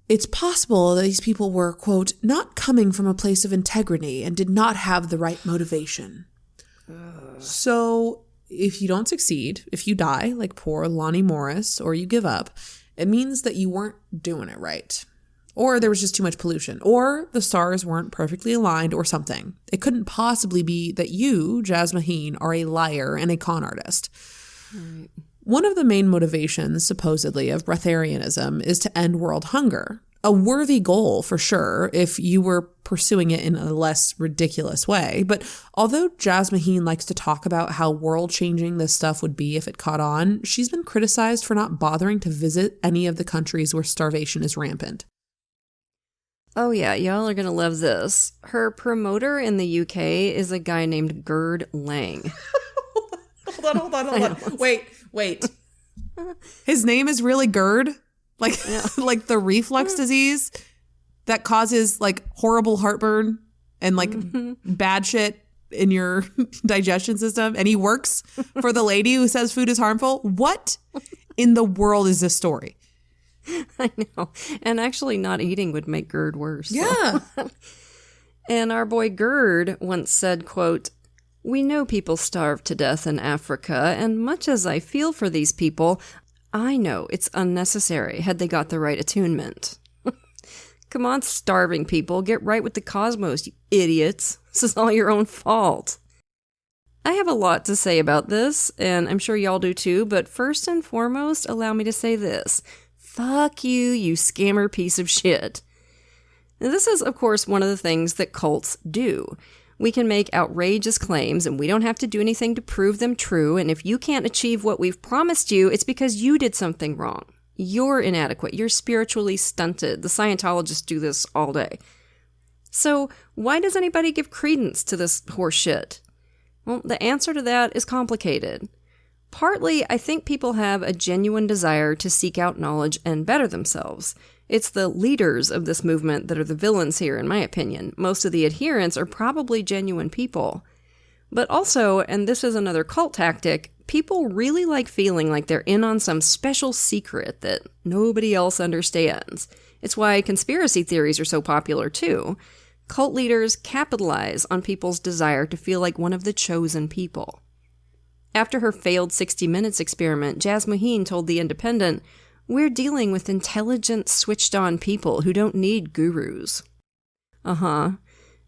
"It's possible that these people were, quote, not coming from a place of integrity and did not have the right motivation." So if you don't succeed, if you die, like poor Lonnie Morris, or you give up, it means that you weren't doing it right. Or there was just too much pollution. Or the stars weren't perfectly aligned or something. It couldn't possibly be that you, Jasmuheen, are a liar and a con artist. Right. One of the main motivations, supposedly, of breatharianism is to end world hunger. A worthy goal, for sure, if you were pursuing it in a less ridiculous way. But although Jasmuheen likes to talk about how world-changing this stuff would be if it caught on, she's been criticized for not bothering to visit any of the countries where starvation is rampant. Oh yeah, y'all are gonna love this. Her promoter in the UK is a guy named Gerd Lang. Hold on. Wait. His name is really Gerd? Like, yeah. Like the reflux disease that causes like horrible heartburn and like bad shit in your digestion system. And he works for the lady who says food is harmful. What in the world is this story? I know. And actually not eating would make GERD worse. Yeah. So. And our boy Gerd once said, quote, "We know people starve to death in Africa, and much as I feel for these people, I know it's unnecessary had they got the right attunement." Come on, starving people, get right with the cosmos, you idiots. This is all your own fault. I have a lot to say about this, and I'm sure y'all do too, but first and foremost, allow me to say this. Fuck you, you scammer piece of shit. Now, this is, of course, one of the things that cults do. We can make outrageous claims, and we don't have to do anything to prove them true, and if you can't achieve what we've promised you, it's because you did something wrong. You're inadequate. You're spiritually stunted. The Scientologists do this all day. So, why does anybody give credence to this horse shit? Well, the answer to that is complicated. Partly, I think people have a genuine desire to seek out knowledge and better themselves. It's the leaders of this movement that are the villains here, in my opinion. Most of the adherents are probably genuine people. But also, and this is another cult tactic, people really like feeling like they're in on some special secret that nobody else understands. It's why conspiracy theories are so popular, too. Cult leaders capitalize on people's desire to feel like one of the chosen people. After her failed 60 Minutes experiment, Jazz Moheen told The Independent, "We're dealing with intelligent, switched-on people who don't need gurus." Uh-huh.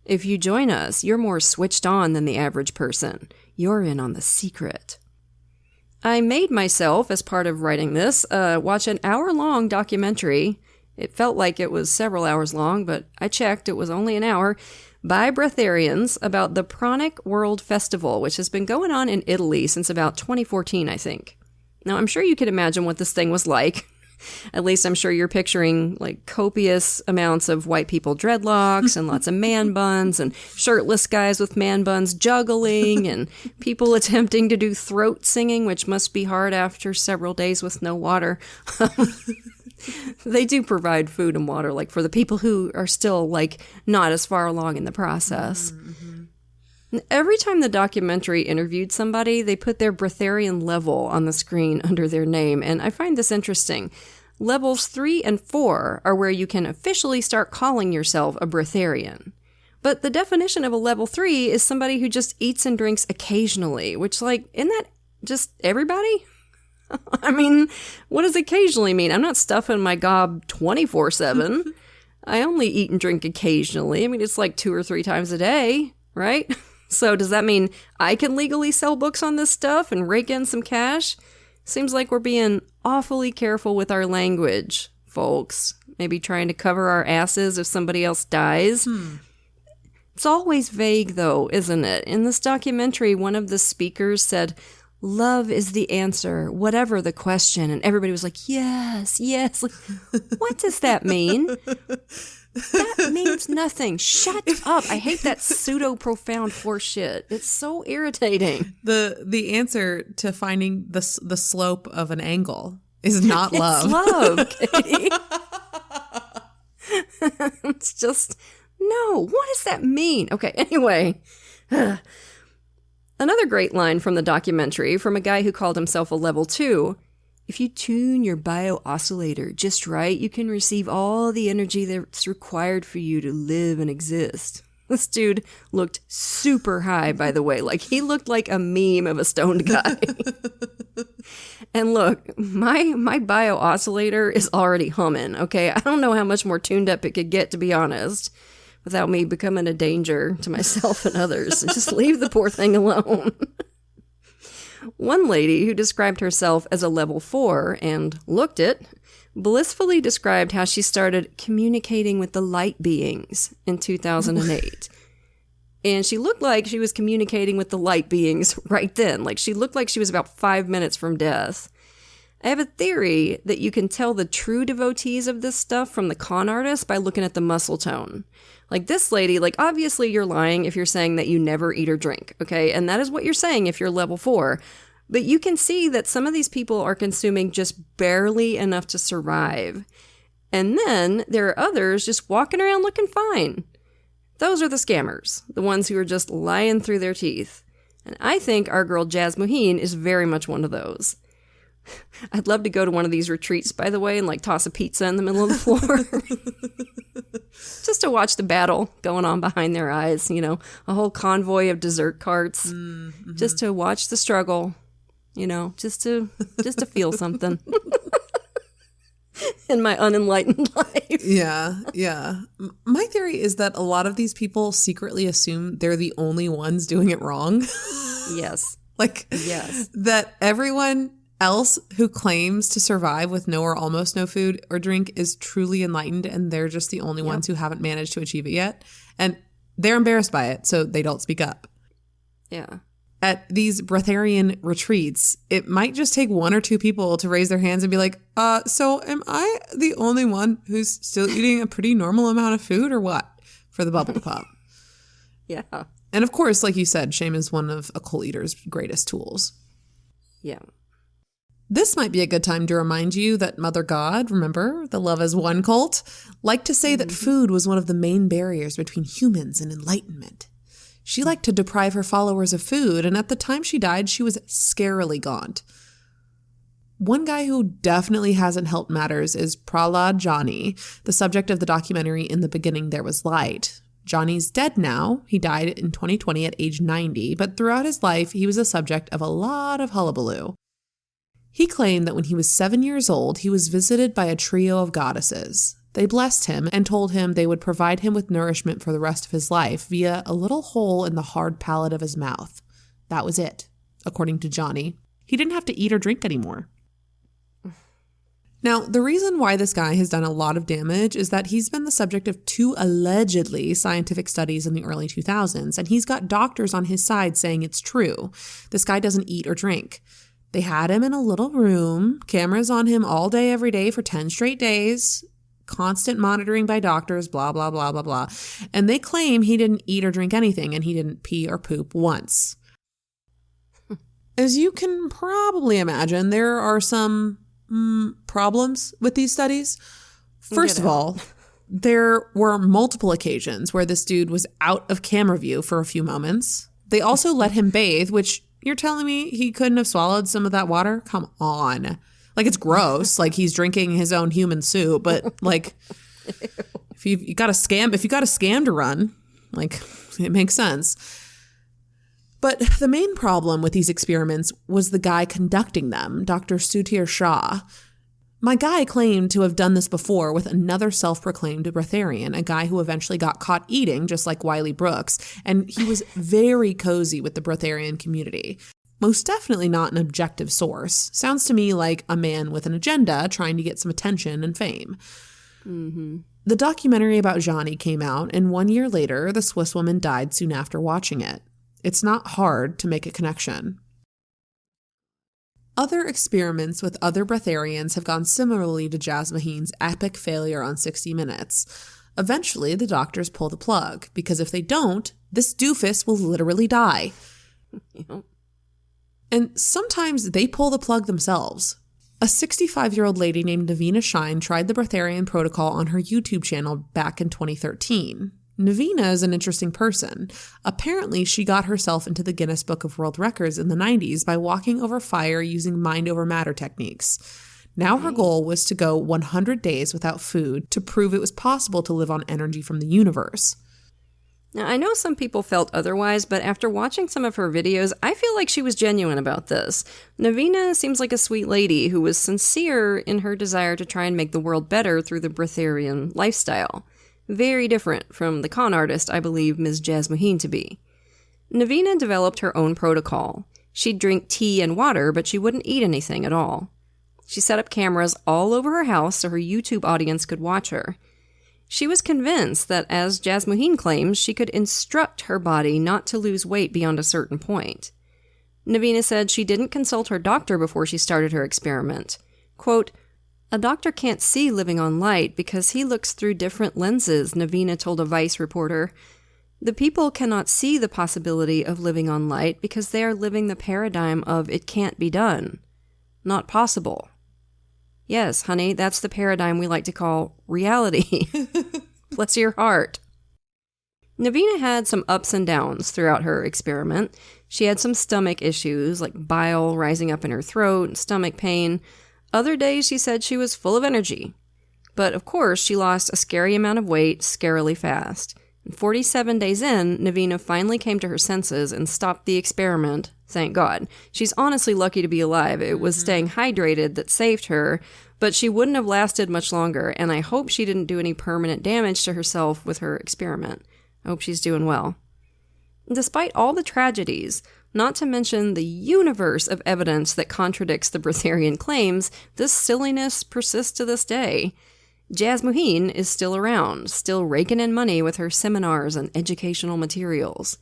If you join us, you're more switched on than the average person. You're in on the secret. I made myself, as part of writing this, watch an hour-long documentary. It felt like it was several hours long, but I checked, it was only an hour, by Breatharians about the Pranic World Festival, which has been going on in Italy since about 2014, I think. Now, I'm sure you can imagine what this thing was like. At least I'm sure you're picturing like copious amounts of white people dreadlocks and lots of man buns and shirtless guys with man buns juggling and people attempting to do throat singing, which must be hard after several days with no water. They do provide food and water, like for the people who are still like not as far along in the process. Mm-hmm. Every time the documentary interviewed somebody, they put their Breatharian level on the screen under their name, and I find this interesting. Levels 3 and 4 are where you can officially start calling yourself a Breatharian. But the definition of a level 3 is somebody who just eats and drinks occasionally, which, like, isn't that just everybody? I mean, what does occasionally mean? I'm not stuffing my gob 24/7. I only eat and drink occasionally. I mean, it's like 2 or 3 times a day, right? So does that mean I can legally sell books on this stuff and rake in some cash? Seems like we're being awfully careful with our language, folks. Maybe trying to cover our asses if somebody else dies. It's always vague, though, isn't it? In this documentary, one of the speakers said, "Love is the answer, whatever the question." And everybody was like, yes, yes. Like, what does that mean? That means nothing. Shut up. I hate that pseudo-profound horse shit. It's so irritating. The answer to finding the slope of an angle is not love. It's love, Katie. It's just, no. What does that mean? Okay, anyway. Another great line from the documentary from a guy who called himself a level 2. "If you tune your bio-oscillator just right, you can receive all the energy that's required for you to live and exist." This dude looked super high, by the way. Like, he looked like a meme of a stoned guy. And look, my bio-oscillator is already humming, okay? I don't know how much more tuned up it could get, to be honest, without me becoming a danger to myself and others. Just leave the poor thing alone. One lady who described herself as a level 4 and looked it, blissfully described how she started communicating with the light beings in 2008. And she looked like she was communicating with the light beings right then. Like, she looked like she was about 5 minutes from death. I have a theory that you can tell the true devotees of this stuff from the con artists by looking at the muscle tone. Like, this lady, like, obviously you're lying if you're saying that you never eat or drink, okay? And that is what you're saying if you're level 4. But you can see that some of these people are consuming just barely enough to survive. And then there are others just walking around looking fine. Those are the scammers, the ones who are just lying through their teeth. And I think our girl Jazz Moheen is very much one of those. I'd love to go to one of these retreats, by the way, and like toss a pizza in the middle of the floor. Just to watch the battle going on behind their eyes, you know, a whole convoy of dessert carts, just to watch the struggle, you know, just to feel something in my unenlightened life. Yeah. My theory is that a lot of these people secretly assume they're the only ones doing it wrong. Yes. Yes. That everyone else who claims to survive with no or almost no food or drink is truly enlightened, and they're just the only ones who haven't managed to achieve it yet. And they're embarrassed by it, so they don't speak up. Yeah. At these breatharian retreats, it might just take one or two people to raise their hands and be like, so am I the only one who's still eating a pretty normal amount of food or what? For the bubble to pop. Yeah. And of course, like you said, shame is one of a cult leader's greatest tools. Yeah. This might be a good time to remind you that Mother God, remember, the Love as One cult, liked to say that food was one of the main barriers between humans and enlightenment. She liked to deprive her followers of food, and at the time she died, she was scarily gaunt. One guy who definitely hasn't helped matters is Prahlad Jani, the subject of the documentary In the Beginning There Was Light. Johnny's dead now. He died in 2020 at age 90, but throughout his life, he was a subject of a lot of hullabaloo. He claimed that when he was 7 years old, he was visited by a trio of goddesses. They blessed him and told him they would provide him with nourishment for the rest of his life via a little hole in the hard palate of his mouth. That was it, according to Johnny. He didn't have to eat or drink anymore. Now, the reason why this guy has done a lot of damage is that he's been the subject of 2 allegedly scientific studies in the early 2000s, and he's got doctors on his side saying it's true. This guy doesn't eat or drink. They had him in a little room, cameras on him all day, every day for 10 straight days, constant monitoring by doctors, blah, blah, blah, blah, blah. And they claim he didn't eat or drink anything and he didn't pee or poop once. As you can probably imagine, there are some problems with these studies. First of all, there were multiple occasions where this dude was out of camera view for a few moments. They also let him bathe, which you're telling me he couldn't have swallowed some of that water? Come on. Like, it's gross. Like, he's drinking his own human soup, but like, if you got a scam to run, like, it makes sense. But the main problem with these experiments was the guy conducting them, Dr. Sudhir Shah. My guy claimed to have done this before with another self-proclaimed breatharian, a guy who eventually got caught eating, just like Wiley Brooks, and he was very cozy with the breatharian community. Most definitely not an objective source. Sounds to me like a man with an agenda trying to get some attention and fame. Mm-hmm. The documentary about Johnny came out, and 1 year later, the Swiss woman died soon after watching it. It's not hard to make a connection. Other experiments with other breatharians have gone similarly to Jazz Mahin's epic failure on 60 Minutes. Eventually, the doctors pull the plug, because if they don't, this doofus will literally die. Yep. And sometimes they pull the plug themselves. A 65-year-old lady named Navina Shine tried the breatharian protocol on her YouTube channel back in 2013. Navina is an interesting person. Apparently, she got herself into the Guinness Book of World Records in the 90s by walking over fire using mind over matter techniques. Now her goal was to go 100 days without food to prove it was possible to live on energy from the universe. Now, I know some people felt otherwise, but after watching some of her videos, I feel like she was genuine about this. Navina seems like a sweet lady who was sincere in her desire to try and make the world better through the breatharian lifestyle. Very different from the con artist I believe Ms. Jazz Mahin to be. Navina developed her own protocol. She'd drink tea and water, but she wouldn't eat anything at all. She set up cameras all over her house so her YouTube audience could watch her. She was convinced that, as Jazz Mahin claims, she could instruct her body not to lose weight beyond a certain point. Navina said she didn't consult her doctor before she started her experiment. Quote, "A doctor can't see living on light because he looks through different lenses," Navina told a Vice reporter. "The people cannot see the possibility of living on light because they are living the paradigm of it can't be done. Not possible. Yes, honey, that's the paradigm we like to call reality." Bless your heart. Navina had some ups and downs throughout her experiment. She had some stomach issues, like bile rising up in her throat and stomach pain. Other days she said she was full of energy. But of course, she lost a scary amount of weight scarily fast. 47 days in, Navina finally came to her senses and stopped the experiment, thank God. She's honestly lucky to be alive. It was staying hydrated that saved her, but she wouldn't have lasted much longer, and I hope she didn't do any permanent damage to herself with her experiment. I hope she's doing well. Despite all the tragedies, not to mention the universe of evidence that contradicts the Breatharian claims, this silliness persists to this day. Jasmuheen is still around, still raking in money with her seminars and educational materials.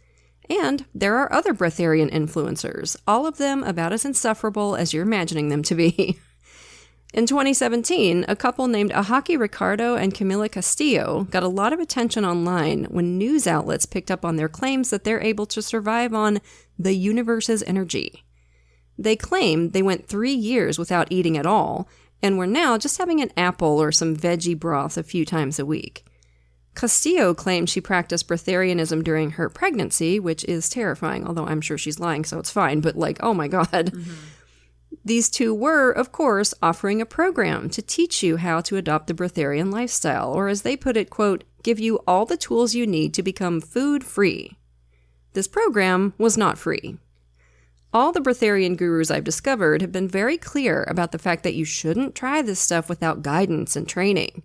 And there are other Breatharian influencers, all of them about as insufferable as you're imagining them to be. In 2017, a couple named Ahaki Ricardo and Camila Castillo got a lot of attention online when news outlets picked up on their claims that they're able to survive on the universe's energy. They claimed they went 3 years without eating at all, and were now just having an apple or some veggie broth a few times a week. Castillo claimed she practiced breatharianism during her pregnancy, which is terrifying, although I'm sure she's lying, so it's fine, but oh my God. Mm-hmm. These two were, of course, offering a program to teach you how to adopt the breatharian lifestyle, or as they put it, quote, give you all the tools you need to become food-free. This program was not free. All the Breatharian gurus I've discovered have been very clear about the fact that you shouldn't try this stuff without guidance and training.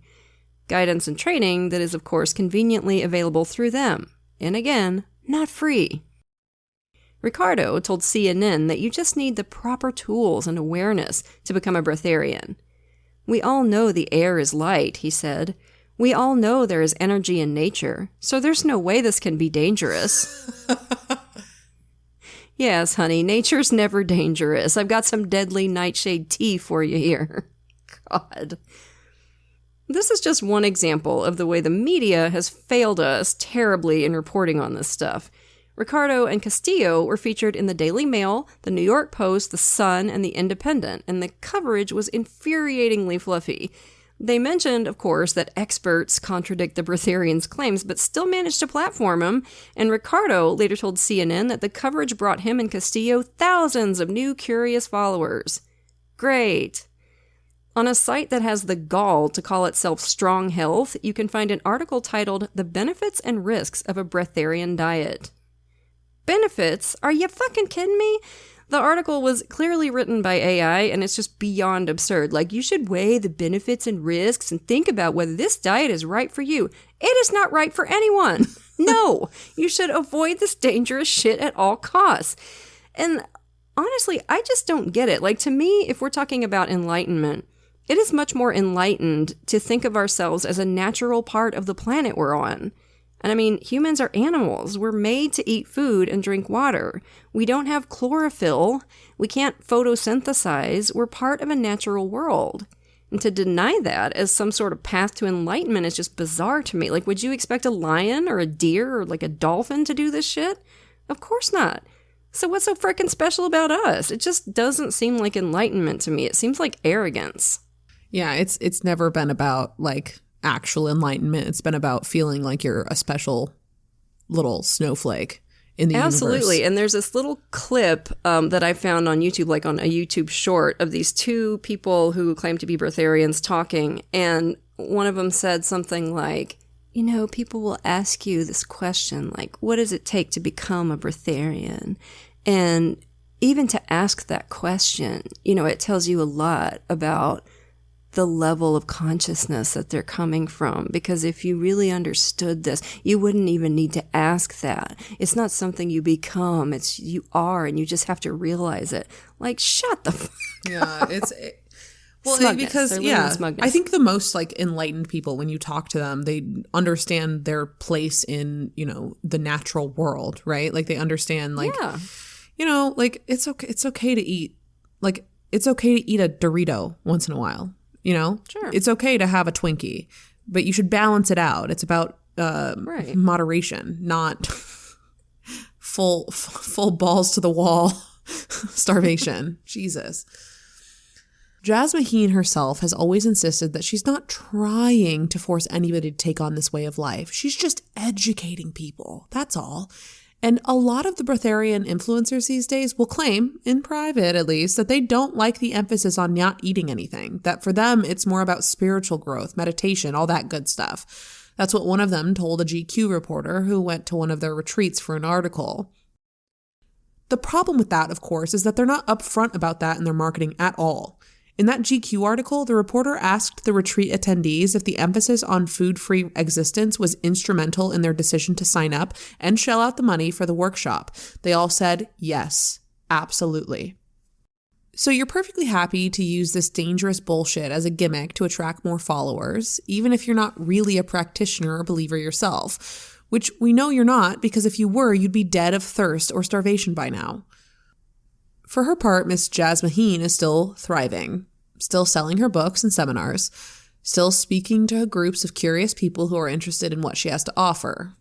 Guidance and training that is, of course, conveniently available through them. And again, not free. Ricardo told CNN that you just need the proper tools and awareness to become a Breatharian. We all know the air is light, he said. We all know there is energy in nature, so there's no way this can be dangerous. Yes, honey, nature's never dangerous. I've got some deadly nightshade tea for you here. God. This is just one example of the way the media has failed us terribly in reporting on this stuff. Ricardo and Castillo were featured in the Daily Mail, the New York Post, the Sun, and the Independent, and the coverage was infuriatingly fluffy. They mentioned, of course, that experts contradict the Breatharians' claims, but still managed to platform him, and Ricardo later told CNN that the coverage brought him and Castillo thousands of new curious followers. Great. On a site that has the gall to call itself Strong Health, you can find an article titled The Benefits and Risks of a Breatharian Diet. Benefits? Are you fucking kidding me? The article was clearly written by AI, and it's just beyond absurd. You should weigh the benefits and risks and think about whether this diet is right for you. It is not right for anyone. No, you should avoid this dangerous shit at all costs. And honestly, I just don't get it. To me, if we're talking about enlightenment, it is much more enlightened to think of ourselves as a natural part of the planet we're on. And I mean, humans are animals. We're made to eat food and drink water. We don't have chlorophyll. We can't photosynthesize. We're part of a natural world. And to deny that as some sort of path to enlightenment is just bizarre to me. Would you expect a lion or a deer or a dolphin to do this shit? Of course not. So what's so frickin' special about us? It just doesn't seem like enlightenment to me. It seems like arrogance. Yeah, it's never been about actual enlightenment. It's been about feeling like you're a special little snowflake in the universe. Absolutely. And there's this little clip that I found on YouTube, on a YouTube short, of these two people who claim to be Breatharians talking. And one of them said something like, people will ask you this question, what does it take to become a Breatharian? And even to ask that question, it tells you a lot about the level of consciousness that they're coming from. Because if you really understood this, you wouldn't even need to ask that. It's not something you become. It's you are, and you just have to realize it. Shut the fuck up. Yeah, well, smugness. Because, I think the most enlightened people, when you talk to them, they understand their place in, the natural world, right? They understand, it's okay to eat, it's okay to eat a Dorito once in a while. Sure. It's okay to have a Twinkie, but you should balance it out. It's about moderation, not full balls to the wall starvation. Jesus. Jasmuheen herself has always insisted that she's not trying to force anybody to take on this way of life. She's just educating people. That's all. And a lot of the Breatharian influencers these days will claim, in private at least, that they don't like the emphasis on not eating anything, that for them it's more about spiritual growth, meditation, all that good stuff. That's what one of them told a GQ reporter who went to one of their retreats for an article. The problem with that, of course, is that they're not upfront about that in their marketing at all. In that GQ article, the reporter asked the retreat attendees if the emphasis on food-free existence was instrumental in their decision to sign up and shell out the money for the workshop. They all said, yes, absolutely. So you're perfectly happy to use this dangerous bullshit as a gimmick to attract more followers, even if you're not really a practitioner or believer yourself, which we know you're not, because if you were, you'd be dead of thirst or starvation by now. For her part, Miss Jasmine is still thriving, still selling her books and seminars, still speaking to groups of curious people who are interested in what she has to offer.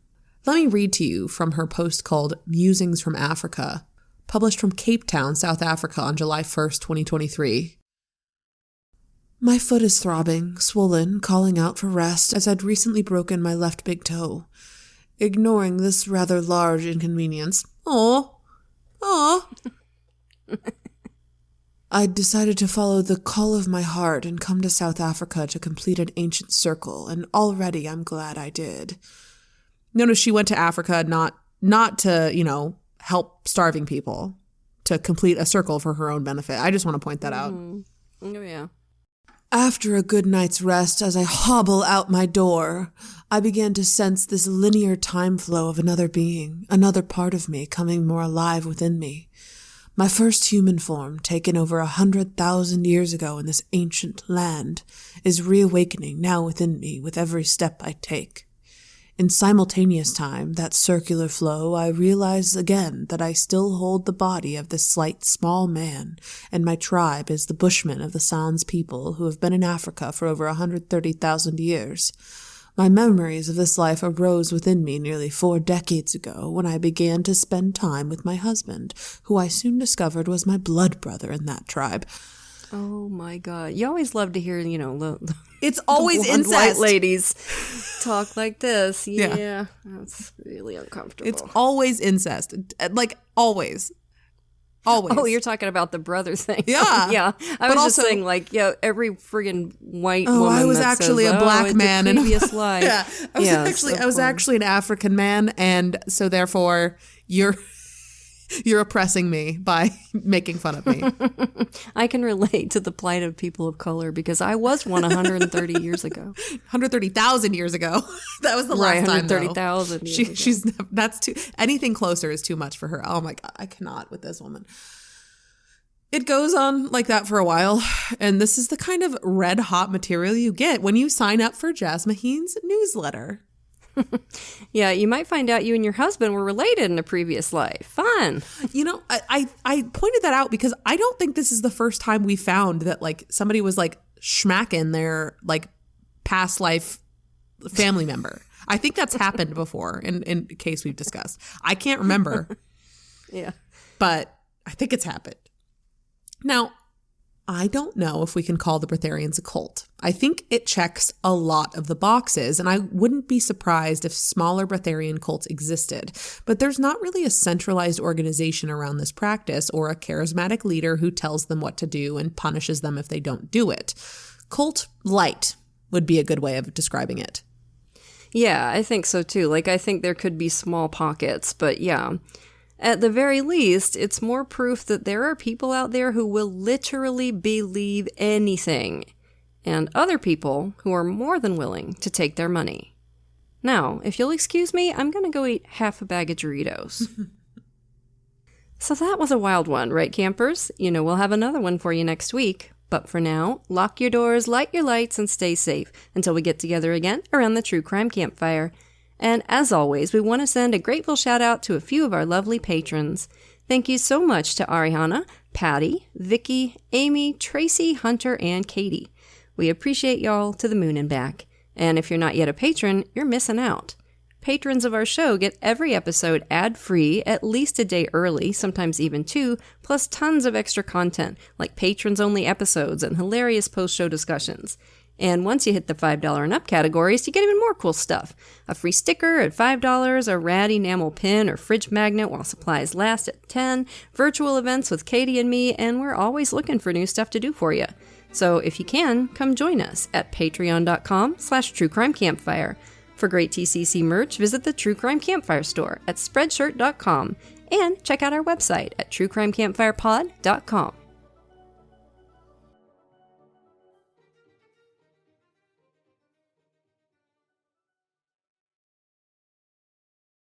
Let me read to you from her post called Musings from Africa, published from Cape Town, South Africa on July 1st, 2023. My foot is throbbing, swollen, calling out for rest as I'd recently broken my left big toe. Ignoring this rather large inconvenience. Aw. I decided to follow the call of my heart and come to South Africa to complete an ancient circle, and already I'm glad I did. Notice she went to Africa not to, help starving people, to complete a circle for her own benefit. I just want to point that out. Oh, yeah. After a good night's rest, as I hobble out my door, I began to sense this linear time flow of another being, another part of me coming more alive within me. My first human form, taken over 100,000 years ago in this ancient land, is reawakening now within me with every step I take. In simultaneous time, that circular flow, I realize again that I still hold the body of this slight small man, and my tribe is the Bushmen of the Sans people who have been in Africa for over 130,000 years. My memories of this life arose within me nearly 4 decades ago when I began to spend time with my husband, who I soon discovered was my blood brother in that tribe. Oh my God. You always love to hear, it's always the incest. White ladies talk like this. Yeah. That's really uncomfortable. It's always incest. Like, always. Always. Oh, you're talking about the brother thing. Yeah. Yeah. I was just saying, every friggin' white woman I was that actually says, a black man in in a previous life. Yeah. I was actually an African man, and so therefore you're oppressing me by making fun of me. I can relate to the plight of people of color because I was one 130 years ago. 130,000 years ago. That was the last time. 130,000. She's that's too. Anything closer is too much for her. Oh my God, I cannot with this woman. It goes on like that for a while, and this is the kind of red hot material you get when you sign up for Jasmine's newsletter. Yeah, you might find out you and your husband were related in a previous life. Fun. I pointed that out because I don't think this is the first time we found that somebody was schmacking their past life family member. I think that's happened before in case we've discussed. I can't remember. Yeah. But I think it's happened. Now, I don't know if we can call the Breatharians a cult. I think it checks a lot of the boxes, and I wouldn't be surprised if smaller Breatharian cults existed. But there's not really a centralized organization around this practice or a charismatic leader who tells them what to do and punishes them if they don't do it. Cult light would be a good way of describing it. Yeah, I think so too. I think there could be small pockets, but yeah. At the very least, it's more proof that there are people out there who will literally believe anything, and other people who are more than willing to take their money. Now, if you'll excuse me, I'm going to go eat half a bag of Doritos. So that was a wild one, right, campers? We'll have another one for you next week. But for now, lock your doors, light your lights, and stay safe until we get together again around the True Crime Campfire. And as always, we want to send a grateful shout out to a few of our lovely patrons. Thank you so much to Ariana, Patty, Vicky, Amy, Tracy, Hunter, and Katie. We appreciate y'all to the moon and back. And if you're not yet a patron, you're missing out. Patrons of our show get every episode ad-free at least a day early, sometimes even 2, plus tons of extra content, like patrons-only episodes and hilarious post-show discussions. And once you hit the $5 and up categories, you get even more cool stuff. A free sticker at $5, a rad enamel pin or fridge magnet while supplies last at $10, virtual events with Katie and me, and we're always looking for new stuff to do for you. So if you can, come join us at patreon.com/truecrimecampfire. For great TCC merch, visit the True Crime Campfire store at spreadshirt.com and check out our website at truecrimecampfirepod.com.